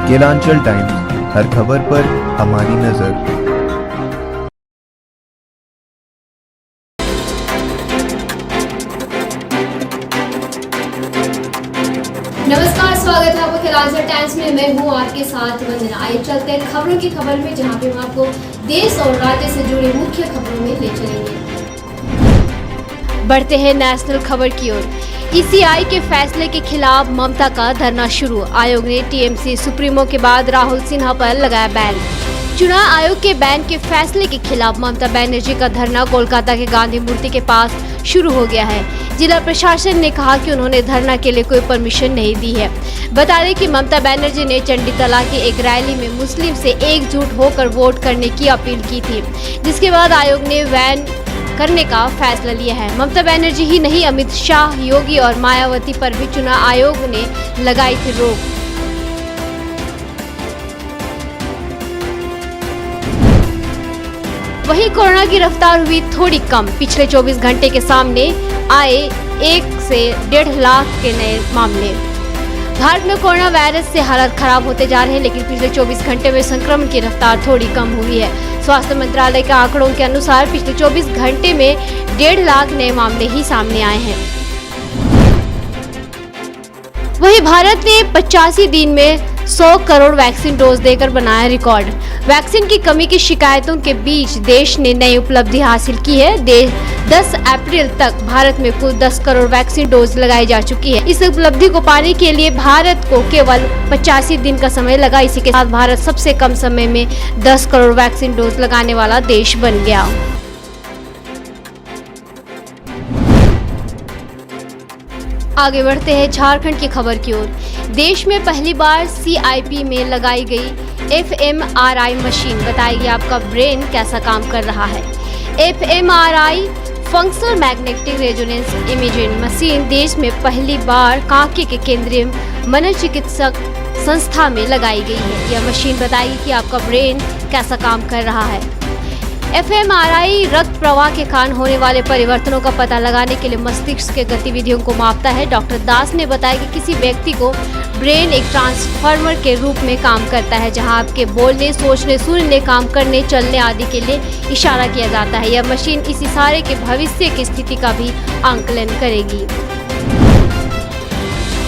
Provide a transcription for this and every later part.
Kelanchal times, हर खबर पर हमारी नजर। नमस्कार, स्वागत है आपको केलांचल टाइम्स में। मैं हूँ आपके साथ वंदना। आइए चलते हैं खबरों की खबर में, जहाँ पे हम आपको देश और राज्य से जुड़ी मुख्य खबरों में ले चलेंगे। बढ़ते हैं नेशनल खबर की ओर। ईसीआई के फैसले के खिलाफ ममता का धरना शुरू। आयोग ने टीएमसी सुप्रीमो के बाद राहुल सिन्हा पर लगाया बैन। चुनाव आयोग के बैन के फैसले के खिलाफ ममता बनर्जी का धरना कोलकाता के गांधी मूर्ति के पास शुरू हो गया है। जिला प्रशासन ने कहा कि उन्होंने धरना के लिए कोई परमिशन नहीं दी है। बता दें कि ममता बनर्जी ने चंडीतला की एक रैली में मुस्लिम से एकजुट होकर वोट करने की अपील की थी, जिसके बाद आयोग ने बैन करने का फैसला लिया है। ममता बनर्जी ही नहीं, अमित शाह, योगी और मायावती पर भी चुनाव आयोग ने लगाई थी रोक। वहीं कोरोना की रफ्तार हुई थोड़ी कम। पिछले 24 घंटे के सामने आए 1 से 1.5 लाख के नए मामले। भारत में कोरोना वायरस से हालात खराब होते जा रहे हैं, लेकिन पिछले 24 घंटे में संक्रमण की रफ्तार थोड़ी कम हुई है। स्वास्थ्य मंत्रालय के आंकड़ों के अनुसार पिछले 24 घंटे में 1.5 लाख नए मामले ही सामने आए हैं। वहीं भारत ने 85 दिन में 100 करोड़ वैक्सीन डोज देकर बनाया रिकॉर्ड। वैक्सीन की कमी की शिकायतों के बीच देश ने नई उपलब्धि हासिल की है। 10 अप्रैल तक भारत में कुल 10 करोड़ वैक्सीन डोज लगाई जा चुकी है। इस उपलब्धि को पाने के लिए भारत को केवल 85 दिन का समय लगा। इसी के साथ भारत सबसे कम समय में 10 करोड़ वैक्सीन डोज लगाने वाला देश बन गया। आगे बढ़ते हैं झारखंड की खबर की ओर। देश में पहली बार CIP में लगाई गई fMRI मशीन बताएगी आपका ब्रेन कैसा काम कर रहा है। fMRI functional magnetic resonance imaging machine देश में पहली बार कांके के केंद्रीय मनोचिकित्सक संस्था में लगाई गई है। यह मशीन बताएगी कि आपका ब्रेन कैसा काम कर रहा है। fMRI रक्त प्रवाह के कारण होने वाले परिवर्तनों का पता लगाने के लिए मस्तिष्क के गतिविधियों को मापता है। डॉक्टर दास ने बताया कि किसी व्यक्ति को ब्रेन एक ट्रांसफार्मर के रूप में काम करता है, जहां आपके बोलने, सोचने, सुनने, काम करने, चलने आदि के लिए इशारा किया जाता है। यह मशीन इस इशारे के भविष्य की स्थिति का भी आंकलन करेगी।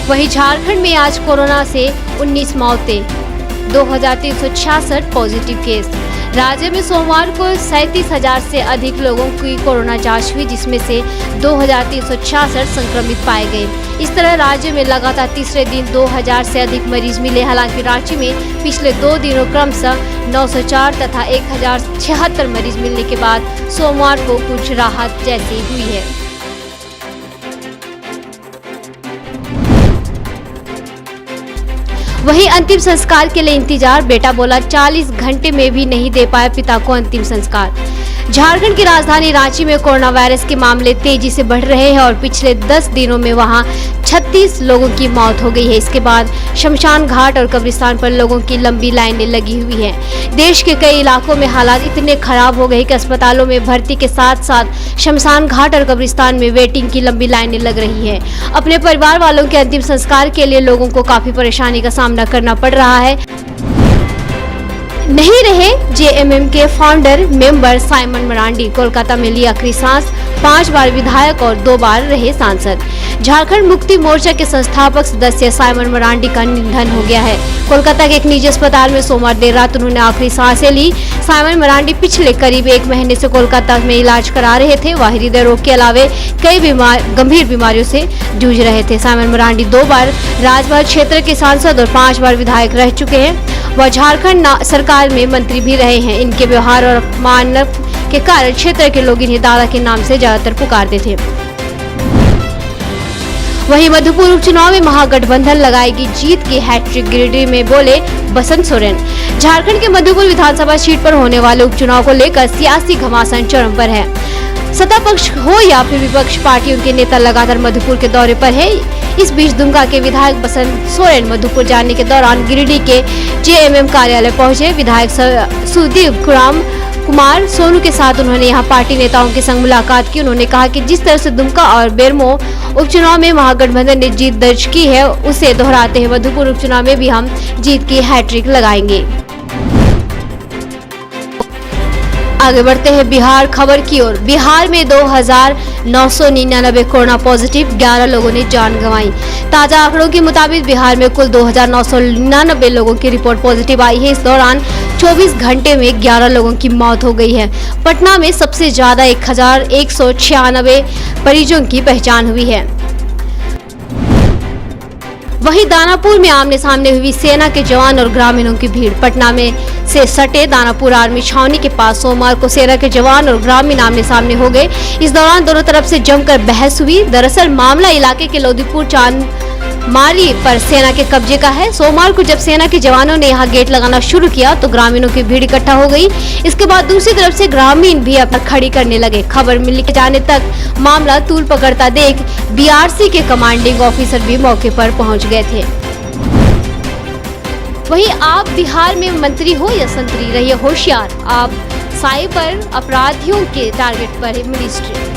वहीं झारखंड में आज कोरोना से 19 मौतें, 2366 पॉजिटिव केस। राज्य में सोमवार को 37,000 से अधिक लोगों की कोरोना जांच हुई, जिसमें से 2366 संक्रमित पाए गए। इस तरह राज्य में लगातार तीसरे दिन 2000 से अधिक मरीज मिले। हालांकि रांची में पिछले 2 दिनों क्रमशः 904 तथा 1076 मरीज मिलने के बाद सोमवार को कुछ राहत जैसी हुई है। वहीं अंतिम संस्कार के लिए इंतजार। बेटा बोला 40 घंटे में भी नहीं दे पाया पिता को अंतिम संस्कार। झारखंड की राजधानी रांची में कोरोना वायरस के मामले तेजी से बढ़ रहे हैं और पिछले 10 दिनों में वहां 36 लोगों की मौत हो गई है। इसके बाद शमशान घाट और कब्रिस्तान पर लोगों की लंबी लाइनें लगी हुई हैं। देश के कई इलाकों में हालात इतने खराब हो गए कि अस्पतालों में भर्ती के साथ साथ शमशान घाट और कब्रिस्तान में वेटिंग की लंबी लाइनें लग रही है। अपने परिवार वालों के अंतिम संस्कार के लिए लोगों को काफी परेशानी का सामना करना पड़ रहा है। नहीं रहे JMM के founder member Simon Marandi. Kolkata में ली आखिरी सांस। 5 बार विधायक और 2 बार रहे सांसद। झारखंड मुक्ति मोर्चा के संस्थापक सदस्य साइमन मरांडी का निधन हो गया है। कोलकाता के एक निजी अस्पताल में सोमवार देर रात उन्होंने आखिरी सांसें ली। साइमन मरांडी पिछले करीब 1 महीने से कोलकाता में इलाज करा रहे थे। वह हृदय रोग के अलावे कई गंभीर बीमारियों से जूझ रहे थे। साइमन मरांडी 2 बार राजभर क्षेत्र के सांसद और 5 बार विधायक रह चुके हैं। वह झारखंड सरकार में मंत्री भी रहे हैं। इनके व्यवहार और अपमान के कारण क्षेत्र के लोग इन्हें दादा के नाम से ज्यादातर पुकारते थे। वहीं मधुपुर उपचुनाव में महागठबंधन लगाएगी जीत की हैट्रिक। गिरिडीह में बोले बसंत सोरेन। झारखंड के मधुपुर विधानसभा सीट पर होने वाले उपचुनाव को लेकर सियासी घमासान चरम पर है। सत्ता पक्ष हो या फिर विपक्ष, पार्टियों के नेता लगातार मधुपुर के दौरे पर है। इस बीच दुमका के विधायक बसंत सोरेन मधुपुर जाने के दौरान गिरिडीह के JMM कार्यालय पहुंचे। विधायक सुदीप खुराम कुमार सोनू के साथ उन्होंने यहां पार्टी नेताओं के संग मुलाकात की। उन्होंने कहा कि जिस तरह से दुमका और बेरमो उपचुनाव में महागठबंधन ने जीत दर्ज की है, उसे दोहराते हुए मधुपुर उपचुनाव में भी हम जीत की हैट्रिक लगाएंगे। आगे बढ़ते हैं बिहार खबर की ओर। बिहार में 2999 कोरोना पॉजिटिव, 11 लोगों ने जान गंवाई। ताजा आंकड़ों के मुताबिक बिहार में कुल 2999 लोगों की रिपोर्ट पॉजिटिव आई है। इस दौरान 24 घंटे में 11 लोगों की मौत हो गई है। पटना में सबसे ज्यादा 1196 मरीजों की पहचान हुई है। वहीं दानापुर में आमने सामने हुई सेना के जवान और ग्रामीणों की भीड़। पटना में से सटे दानापुर आर्मी छावनी के पास सोमवार को सेना के जवान और ग्रामीण आमने सामने हो गए। इस दौरान दोनों तरफ से जमकर बहस हुई। दरअसल मामला इलाके के लोदीपुर चांद माली पर सेना के कब्जे का है। सोमवार को जब सेना के जवानों ने यहां गेट लगाना शुरू किया तो ग्रामीणों की भीड़ इकट्ठा हो गई। इसके बाद दूसरी तरफ से ग्रामीण भी अपना खड़ी करने लगे। खबर मिलने के जाने तक मामला तूल पकड़ता देख बीआरसी के कमांडिंग ऑफिसर भी मौके पर पहुंच गए थे। वहीं आप बिहार में मंत्री हो या संतरी, रहिए होशियार, आप साइबर अपराधियों के टारगेट पर है मिनिस्ट्री।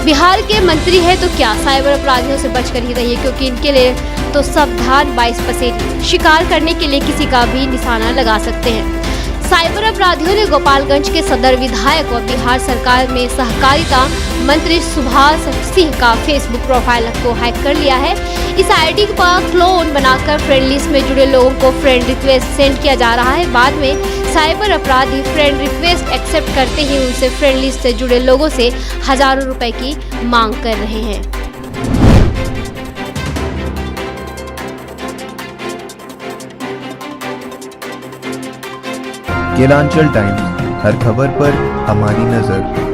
बिहार के मंत्री है तो क्या, साइबर अपराधियों से बचकर ही रहिए, क्योंकि इनके लिए तो सावधान 22 पसेरी शिकार करने के लिए किसी का भी निशाना लगा सकते हैं। साइबर अपराधियों ने गोपालगंज के सदर विधायक और बिहार सरकार में सहकारिता मंत्री सुभाष सिंह का फेसबुक प्रोफाइल को हैक कर लिया है। इस आईडी पर क्लोन बनाकर फ्रेंड लिस्ट में जुड़े लोगों को फ्रेंड रिक्वेस्ट सेंड किया जा रहा है। बाद में साइबर अपराधी फ्रेंड रिक्वेस्ट एक्सेप्ट करते ही उनसे फ्रेंड लिस्ट से जुड़े लोगों से हजारों रुपए की मांग कर रहे हैं। केलांचल टाइम्स, हर खबर पर हमारी नजर।